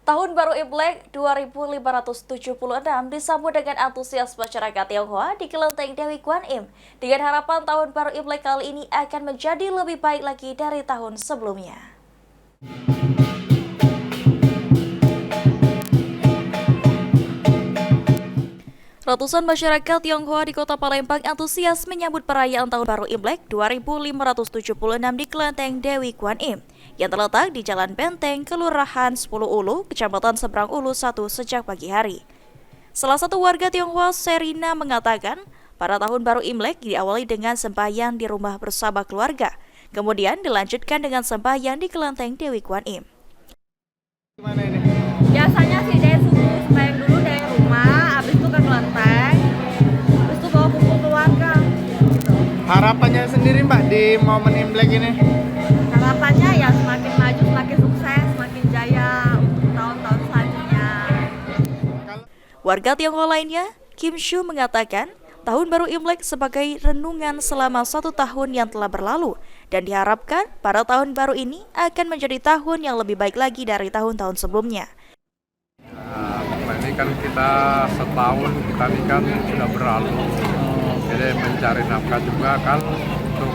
Tahun Baru Imlek 2576 disambut dengan antusias masyarakat Tionghoa di Kelenteng Dewi Guan Im. Dengan harapan tahun baru Imlek kali ini akan menjadi lebih baik lagi dari tahun sebelumnya. Ratusan masyarakat Tionghoa di Kota Palembang antusias menyambut perayaan Tahun Baru Imlek 2576 di Kelenteng Dewi Guan Im yang terletak di Jalan Benteng, Kelurahan 10 Ulu, Kecamatan Seberang Ulu 1 sejak pagi hari. Salah satu warga Tionghoa, Serina, mengatakan pada Tahun Baru Imlek diawali dengan sembahyang di rumah bersama keluarga, kemudian dilanjutkan dengan sembahyang di Kelenteng Dewi Guan Im. Gimana ini? Biasanya sih dari subuh sembahyang dulu dari rumah, habis itu ke kelenteng, habis itu bawa kumpul keluarga. Gitu. Harapannya sendiri Mbak di momen Imlek ini? Harapannya ya semakin maju, semakin sukses, semakin jaya untuk tahun-tahun selanjutnya. Warga Tionghoa lainnya, Kim Shu, mengatakan Tahun Baru Imlek sebagai renungan selama 1 tahun yang telah berlalu dan diharapkan pada tahun baru ini akan menjadi tahun yang lebih baik lagi dari tahun-tahun sebelumnya. Ini kan kita setahun kita ini kan sudah berlalu, jadi mencari nafkah juga kan untuk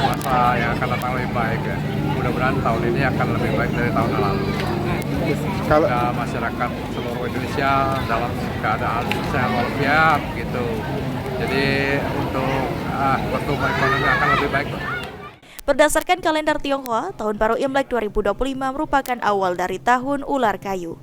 masa yang akan datang lebih baik ya. Mudah-mudahan tahun ini akan lebih baik dari tahun yang lalu. Kalau Masyarakat seluruh Indonesia dalam keadaan sehat walafiat gitu. Jadi untuk pertumbuhan ekonomi akan lebih baik. Berdasarkan kalender Tionghoa, Tahun Baru Imlek 2025 merupakan awal dari Tahun Ular Kayu.